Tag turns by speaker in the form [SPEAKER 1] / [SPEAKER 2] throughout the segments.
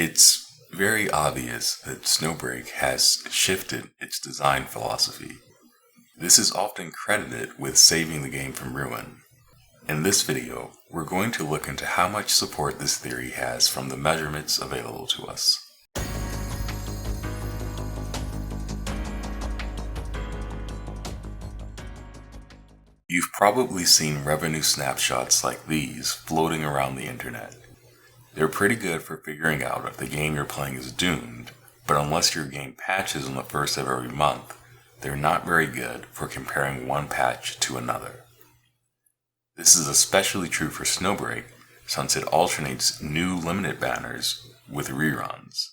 [SPEAKER 1] It's very obvious that Snowbreak has shifted its design philosophy. This is often credited with saving the game from ruin. In this video, we're going to look into how much support this theory has from the measurements available to us. You've probably seen revenue snapshots like these floating around the internet. They're pretty good for figuring out if the game you're playing is doomed, but unless your game patches on the first of every month, they're not very good for comparing one patch to another. This is especially true for Snowbreak, since it alternates new limited banners with reruns.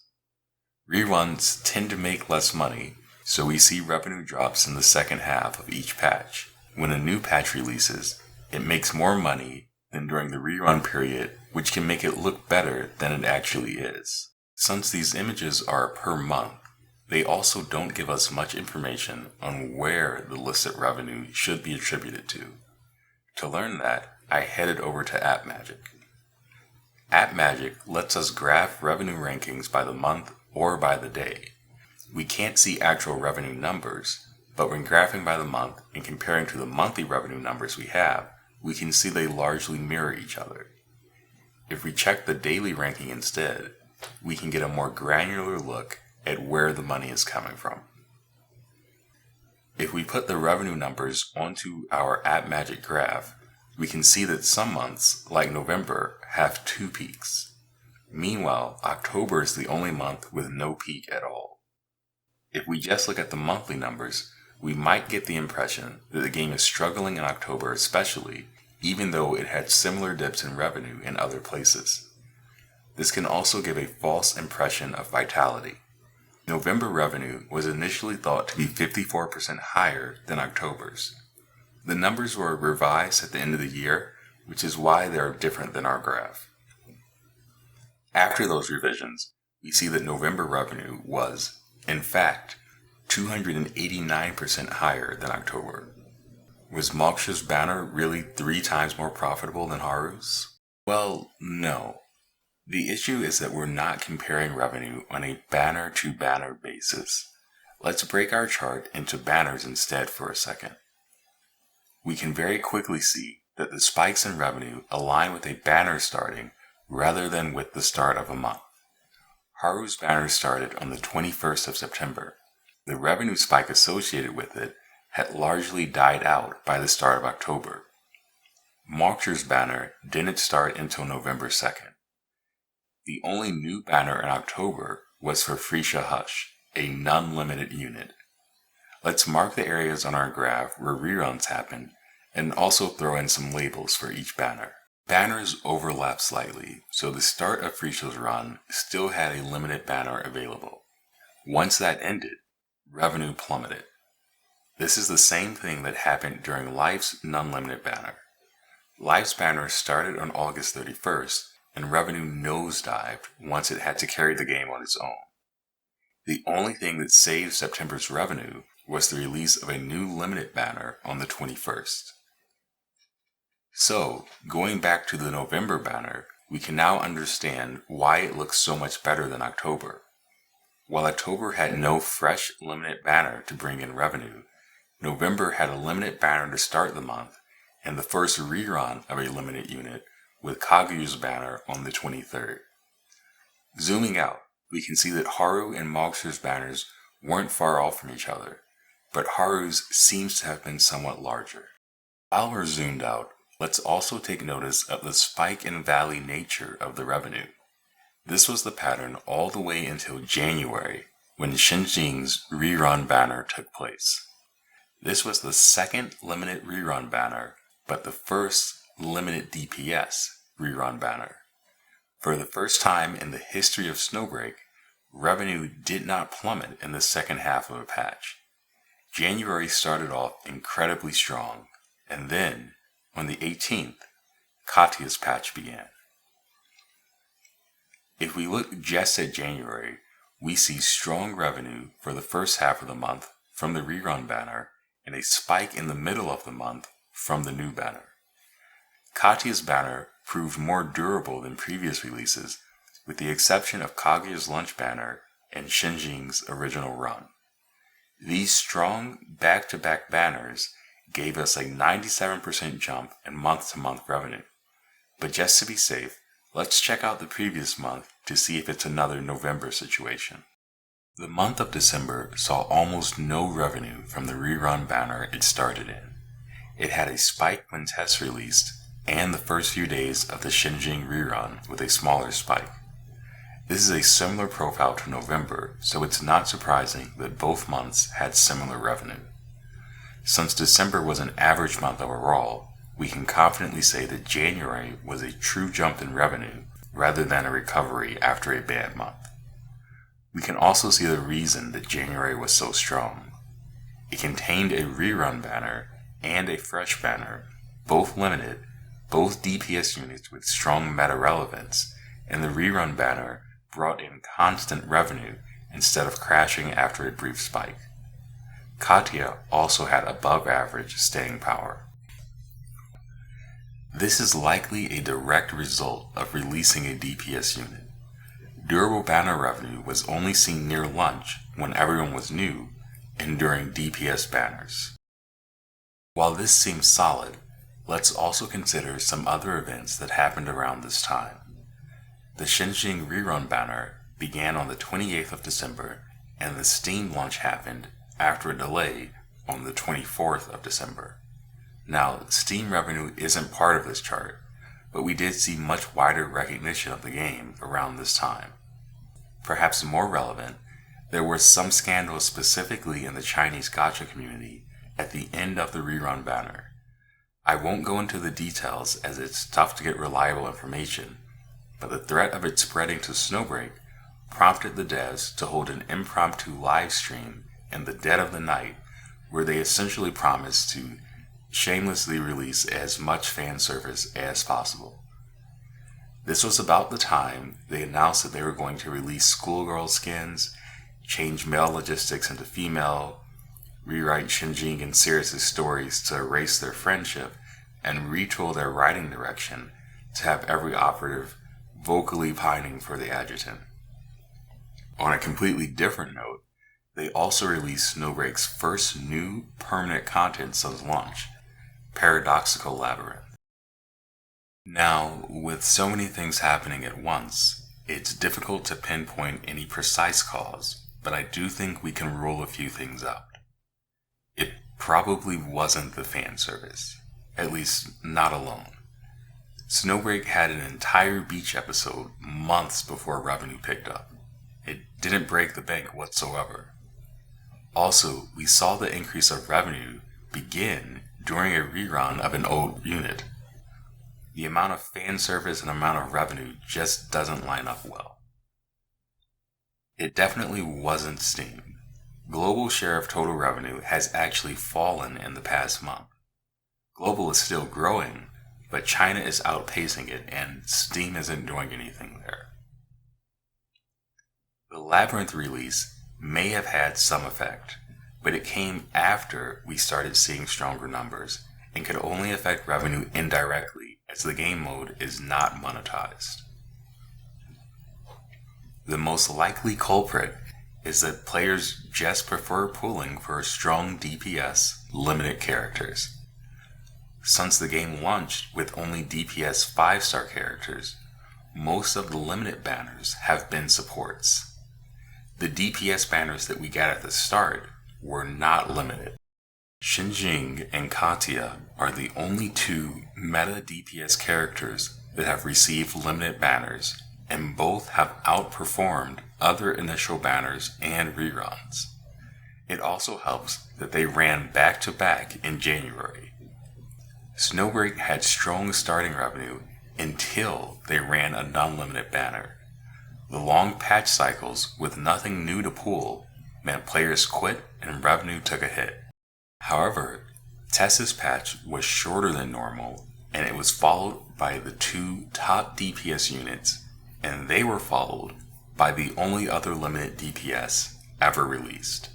[SPEAKER 1] Reruns tend to make less money, so we see revenue drops in the second half of each patch. When a new patch releases, it makes more money than during the rerun period, which can make it look better than it actually is. Since these images are per month, they also don't give us much information on where the listed revenue should be attributed to. To learn that, I headed over to AppMagic. AppMagic lets us graph revenue rankings by the month or by the day. We can't see actual revenue numbers, but when graphing by the month and comparing to the monthly revenue numbers we have, we can see they largely mirror each other. If we check the daily ranking instead, we can get a more granular look at where the money is coming from. If we put the revenue numbers onto our AppMagic graph, we can see that some months, like November, have 2 peaks. Meanwhile, October is the only month with no peak at all. If we just look at the monthly numbers, we might get the impression that the game is struggling in October especially, even though it had similar dips in revenue in other places. This can also give a false impression of vitality. November revenue was initially thought to be 54% higher than October's. The numbers were revised at the end of the year, which is why they are different than our graph. After those revisions, we see that November revenue was, in fact, 289% higher than October. Was Moksha's banner really 3 times more profitable than Haru's? Well, no. The issue is that we're not comparing revenue on a banner-to-banner basis. Let's break our chart into banners instead for a second. We can very quickly see that the spikes in revenue align with a banner starting rather than with the start of a month. Haru's banner started on the 21st of September. The revenue spike associated with it had largely died out by the start of October. Moksha's banner didn't start until November 2nd. The only new banner in October was for Freesia Hush, a non-limited unit. Let's mark the areas on our graph where reruns happen and also throw in some labels for each banner. Banners overlap slightly, so the start of Freesia's run still had a limited banner available. Once that ended, revenue plummeted. This is the same thing that happened during Life's non-limited banner. Life's banner started on August 31st, and revenue nosedived once it had to carry the game on its own. The only thing that saved September's revenue was the release of a new limited banner on the 21st. So, going back to the November banner, we can now understand why it looks so much better than October. While October had no fresh limited banner to bring in revenue, November had a limited banner to start the month and the first rerun of a limited unit with Kaguya's banner on the 23rd. Zooming out, we can see that Haru and Moksha's banners weren't far off from each other, but Haru's seems to have been somewhat larger. While we're zoomed out, let's also take notice of the spike and valley nature of the revenue. This was the pattern all the way until January, when Shinjin's rerun banner took place. This was the second limited rerun banner, but the first limited DPS rerun banner. For the first time in the history of Snowbreak, revenue did not plummet in the second half of a patch. January started off incredibly strong, and then, on the 18th, Katya's patch began. If we look just at January, we see strong revenue for the first half of the month from the rerun banner and a spike in the middle of the month from the new banner. Katya's banner proved more durable than previous releases with the exception of Kaguya's lunch banner and Shinjing's original run. These strong back-to-back banners gave us a 97% jump in month-to-month revenue. But just to be safe, let's check out the previous month to see if it's another November situation. The month of December saw almost no revenue from the rerun banner it started in. It had a spike when test released, and the first few days of the Shinjing rerun with a smaller spike. This is a similar profile to November, so it's not surprising that both months had similar revenue. Since December was an average month overall, we can confidently say that January was a true jump in revenue rather than a recovery after a bad month. We can also see the reason that January was so strong. It contained a rerun banner and a fresh banner, both limited, both DPS units with strong meta relevance, and the rerun banner brought in constant revenue instead of crashing after a brief spike. Katya also had above average staying power. This is likely a direct result of releasing a DPS unit. Durable banner revenue was only seen near launch when everyone was new and during DPS banners. While this seems solid, let's also consider some other events that happened around this time. The Shinjing rerun banner began on the 28th of December, and the Steam launch happened after a delay on the 24th of December. Now, Steam revenue isn't part of this chart, but we did see much wider recognition of the game around this time. Perhaps more relevant, there were some scandals specifically in the Chinese gacha community at the end of the rerun banner. I won't go into the details as it's tough to get reliable information, but the threat of it spreading to Snowbreak prompted the devs to hold an impromptu live stream in the dead of the night where they essentially promised to shamelessly release as much fan service as possible. This was about the time they announced that they were going to release schoolgirl skins, change male logistics into female, rewrite Shinjing and Sirius' stories to erase their friendship, and retool their writing direction to have every operative vocally pining for the adjutant. On a completely different note, they also released Snowbreak's first new permanent content since launch, Paradoxical Labyrinth. Now, with so many things happening at once, it's difficult to pinpoint any precise cause, but I do think we can rule a few things out. It probably wasn't the fan service, at least not alone. Snowbreak had an entire beach episode months before revenue picked up. It didn't break the bank whatsoever. Also, we saw the increase of revenue begin during a rerun of an old unit. The amount of fan service and amount of revenue just doesn't line up well. It definitely wasn't Steam. Global share of total revenue has actually fallen in the past month. Global is still growing, but China is outpacing it and Steam isn't doing anything there. The Labyrinth release may have had some effect, but it came after we started seeing stronger numbers and could only affect revenue indirectly as the game mode is not monetized. The most likely culprit is that players just prefer pulling for strong DPS limited characters. Since the game launched with only DPS 5-star characters, most of the limited banners have been supports. The DPS banners that we got at the start were not limited. Shinjing and Katya are the only two meta DPS characters that have received limited banners, and both have outperformed other initial banners and reruns. It also helps that they ran back-to-back in January. Snowbreak had strong starting revenue until they ran a non-limited banner. The long patch cycles with nothing new to pull meant players quit and revenue took a hit. However, Tessa's patch was shorter than normal, and it was followed by the two top DPS units, and they were followed by the only other limited DPS ever released.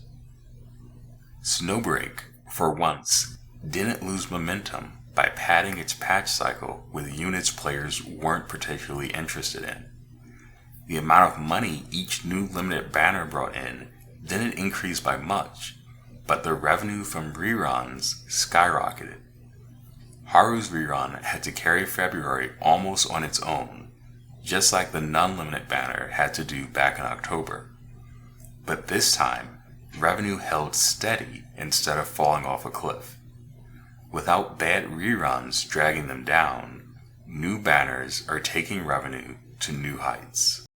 [SPEAKER 1] Snowbreak, for once, didn't lose momentum by padding its patch cycle with units players weren't particularly interested in. The amount of money each new limited banner brought in didn't increase by much, but the revenue from reruns skyrocketed. Haru's rerun had to carry February almost on its own, just like the non-limited banner had to do back in October. But this time, revenue held steady instead of falling off a cliff. Without bad reruns dragging them down, new banners are taking revenue to new heights.